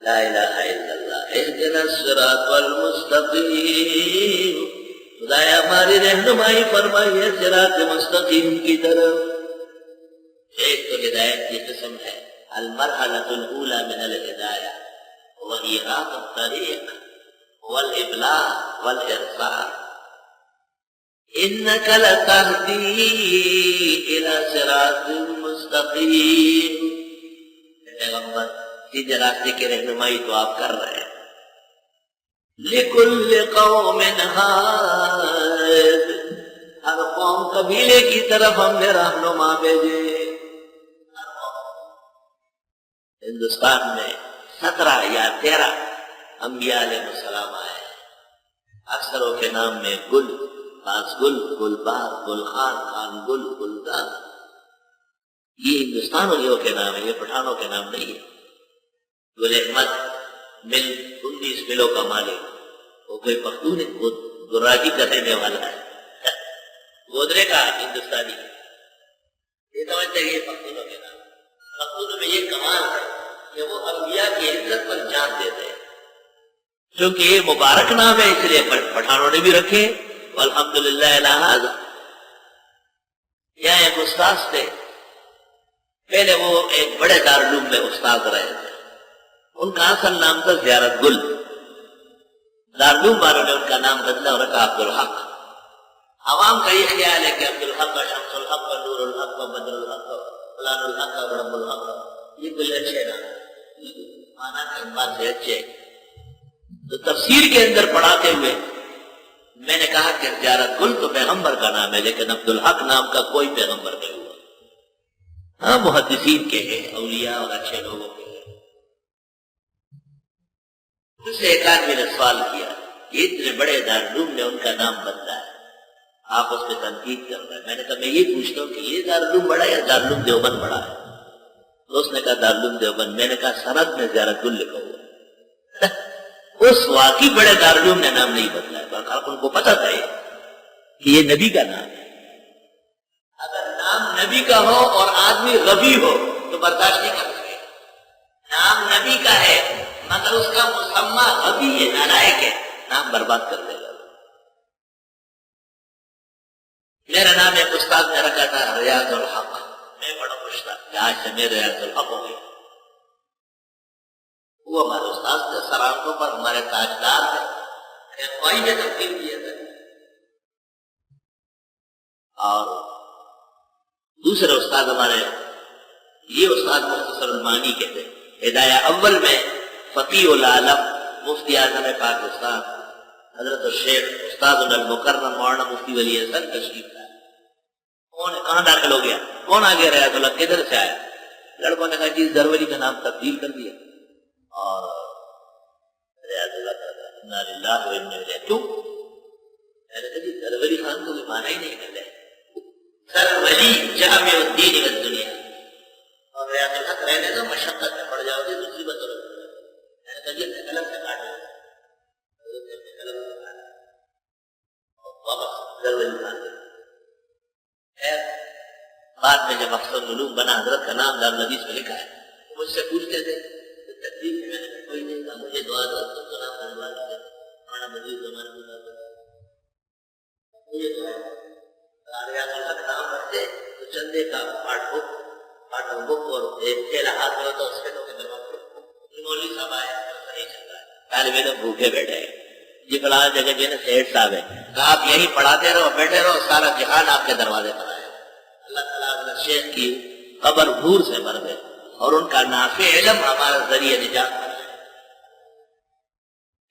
لا الہ الا اللہ اہدنا الصراط المستقیم، خدایا ہماری رہنمائی فرمائیے صراط مستقیم کی طرف۔ ایک تو ہدایت کی قسم ہے المرحلۃ الاولی من الہدایہ وإيضاح الطريق والإبلاغ والإرشاد، إنك لتهدي إلى صراط مستقيم۔ پیغمبر سیدھے راستے کی رہنمائی تو آپ کر رہے ہیں۔ لِكُلِّ قَوْمٍ هَادٍ، ہر قوم قبیلے کی طرف ہم نے رہنما بھیجے۔ ہندوستان میں 17 یا 13 انبیاء علیہ السلام آئے، اکثروں کے نام میں گل، خاص گل، گل بار، گل خان، خان گل، گلدان، یہ ہندوستانیوں کے نام ہے، یہ پٹھانوں کے نام نہیں ہے۔ گل احمد مل 19 ملوں کا مالک، وہ کوئی پختون ہے، وہ گراجی کا رہنے والا ہے، گودرے کا ہندوستانی ہے، یہ سمجھتے ہیں یہ پختونوں کے نام۔ پختونوں میں یہ کمال ہے کہ وہ انبیاء کی عزت پر جان دیتے ہیں، کیونکہ یہ مبارک نام ہے اس لیے پٹھانوں نے بھی رکھے۔ والحمدللہ الہذ، یہاں ایک استاد تھے، پہلے وہ ایک بڑے دارالعلوم میں استاد رہے تھے، ان کا اصل نام تھا زیارت گل، دارالعلوم والوں نے ان کا نام بدلا اور رکھا عبدالحق۔ عوام کا یہ خیال ہے کہ عبدالحق و شمس الحق و نور الحق و بدر الحق و فلان الحق و رب الحق، یہ کوئی اچھے نام مانا کے اعتبار سے اچھے۔ تو تفسیر کے اندر پڑھاتے ہوئے میں نے کہا کہ زیارت گل تو پیغمبر کا نام ہے، لیکن عبدالحق نام کا کوئی پیغمبر نہیں ہوا۔ ہاں محدثین کے ہیں، اولیاء اور اچھے لوگوں کے ہیں۔ اس سے ایک آدمی نے سوال کیا کہ اتنے بڑے دارالعلوم نے ان کا نام بدلا ہے، آپ اس پہ تنقید کر رہے ہیں۔ میں نے کہا میں یہ پوچھتا ہوں کہ یہ دارالعلوم بڑا ہے یا دارالعلوم دیوبند بڑا ہے؟ تو اس نے کہا دارالعلوم دیوبند۔ میں نے کہا سند میں زیارت گل لکھا ہوا ہے۔ اس واقعی بڑے دارالعلوم نے نام نہیں بدلا ہے، بلکہ ان کو پتا تھا کہ یہ نبی کا نام ہے۔ اگر نام نبی کا ہو اور آدمی غبی ہو تو برداشت نہیں کر سکے۔ نام نبی کا ہے مگر اس کا مسمى غبی ہے، نالائق ہے، نام برباد کر دے گا۔ میرا نام ایک استاد نے رکھا تھا ریاض الحق، میں بڑا خوش تھا کہ آج سے میرے ریاض الحق ہو گئے۔ وہ ہمارے استاد تھے، سرانتوں پر ہمارے تاجدار تھے، کوئی نے تبدیل کیا تھا۔ اور دوسرے استاد ہمارے یہ استاد مختصر المانی کے تھے، ہدایہ اول میں فقیہ العالم مفتی اعظم پاکستان حضرت الشیخ استاد المکرم مولانا مفتی ولی حسن تشریف لائے۔ کون کہاں داخل ہو گیا؟ کون آ گیا؟ ریاض اللہ کدھر سے آیا؟ لڑکوں نے کہا جی زرولی کا نام تبدیل کر دیا اور ریاض اللہ کا انا للہ و انا الیہ۔ کیوں؟ میں نے کہا جی زرولی خان کو بھی مانا ہی نہیں کرتے، سرولی جامع الدین والدنیا، اور ریاض الحق رہنے دو، مشقت میں پڑ جاؤ گے، دوسری بات ضرورت ہے۔ میں نے کہا جی اپنے قلم سے کاٹ لیں، بعد میں جب افسر علوم بنا حضرت کا نام دارالحدیث میں لکھا ہے، مجھ سے پوچھتے تھے تکلیف میں نے کوئی نہیں کہا، مجھے دعا دو تو نام بنوا دیا ہمارا مزید زمانے میں مجھے دعا ریاض الحق نام رکھتے تو چندے کا پارٹ بک اور ایک تھیلا ہاتھ میں ہوتا اس کے کے دروازے مولوی صاحب آئے، نہیں چل رہا ہے، طالب علم بھوکے بیٹھے ہیں جی فلاں جگہ جو ہے نا سیٹ صاحب ہے، کہا آپ یہی پڑھاتے رہو بیٹھے رہو، سارا جہان آپ کے دروازے پر آئے۔ اللہ تعالیٰ شیخ کی قبر دور سے بھر دے اور ان کا نافع علم ہمارا ذریعہ نجات بن جائے۔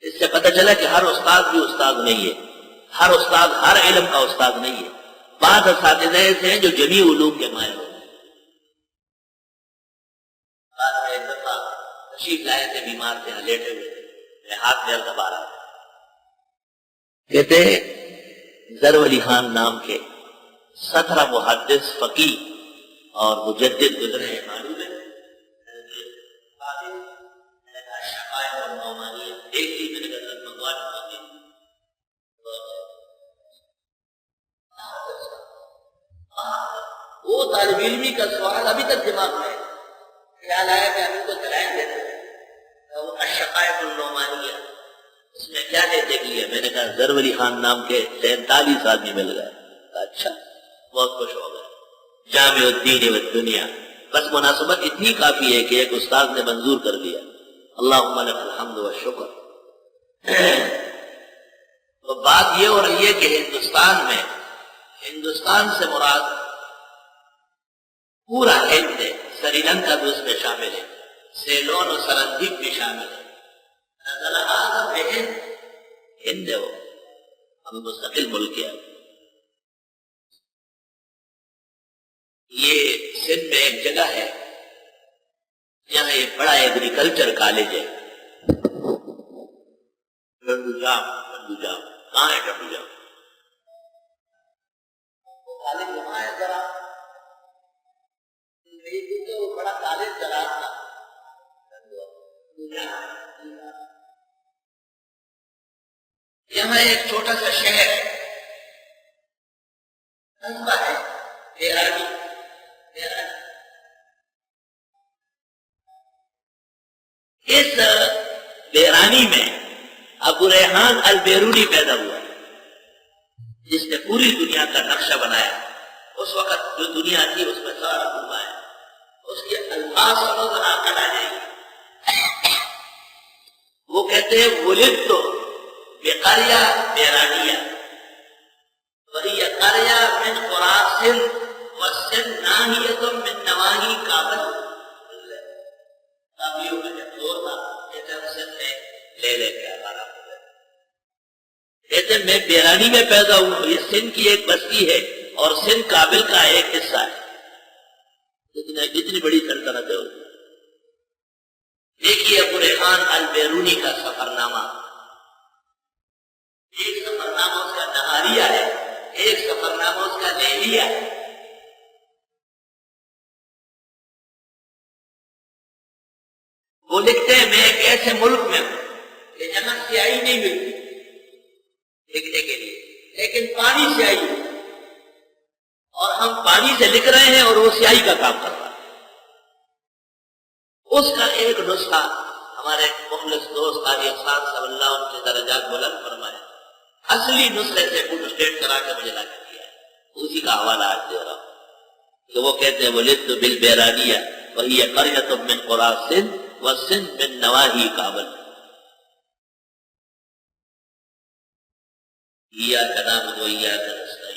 اس سے پتہ چلا کہ ہر استاد بھی استاد نہیں ہے، ہر استاد ہر علم کا استاد نہیں ہے۔ بعض اساتذہ ایسے ہیں جو جمیع علوم کے مائل ہوتے ہیں۔ بعد میں ایک دفعہ تشریف لائے تھے، بیمار تھے، لیٹے ہوئے تھے، میں ہاتھ میں دبا رہا تھا، کہتے ہیں زرولی خان نام کے 17 محدث فقیہ اور مجدد گزرے ہیں، معلوم ہے وہ طالب علمی کا سوال ابھی تک دماغ میں خیال آیا کہ ہم ان کو چلائیں گے، وہ لیا. میں نے کہا ظرف علی خان نام کے 43 آدمی مل گئے. اچھا, بہت خوش ہو گئے. جامع الدین والدنیا, بس مناسبت اتنی کافی ہے کہ ایک استاد نے منظور کر دیا. اللہم لک الحمد والشکر. تو بات یہ ہو رہی ہے کہ ہندوستان سے مراد پورا ہند ہے. سری لنکا بھی اس میں شامل ہے, سیلون اور سرندیپ بھی شامل ہے. نزل آزم ہند ہے, وہ ہم مستقل ملک ہے. یہ سندھ میں ایک جگہ ہے جہاں ایک بڑا ایگریکلچر کالج ہے. ڈنڈو جام کہاں ہے؟ ڈنڈو جام کالج وہاں ہے. ذرا تو بڑا کالج چلا تھا. یہاں ایک چھوٹا سا شہر ہے بیرانی. اس بیرانی میں ابو ریحان البیرونی پیدا ہوا, جس نے پوری دنیا کا نقشہ بنایا. اس وقت جو دنیا تھی اس میں سارا گھمایا. اس کے الفاظ سمجھ نہ کر آ جائیں گے. وہ کہتے ہیں ولدت بقریہ بیرانیہ وہی قریہ من قرى سندھ والسندھ ناحیۃ من نواحی کابل. کابلیوں کا جب دور تھا کہتے ہیں سندھ میں لے کے ہمارا کہتے ہیں میں بیرانی میں پیدا ہوں. یہ سندھ کی ایک بستی ہے اور سندھ کابل کا ایک حصہ ہے. اتنی بڑی سلطنت ہے. دیکھیے ابو ریحان البیرونی کا سفر نامہ. ایک سفر نامہ اس کا نہاریہ ہے, ایک سفر نامہ اس کا لیلیہ ہے. وہ لکھتے ہیں میں ایک ایسے ملک میں ہوں کہ جہاں سیاہی نہیں ملتی لکھنے کے لیے, لیکن پانی سیاہی ہے, اور ہم پانی سے لکھ رہے ہیں اور وہ سیاہی کا کام کر رہا ہے. اس کا ایک نسخہ ہمارے مخلص دوست قاری احسان صلی اللہ عنہ کے درجات بلند فرمائے. اصلی نسخے سے فوٹو اسٹیٹ کرا کے مجھے لا کے دیا ہے. اسی کا حوالہ آج دے رہا ہوں کہ وہ کہتے ہیں ولدت بالبیرانیہ وہی قریۃ من قرى سندھ والسندھ من نواحی کابل. ایاک نعبد و ایاک نستعین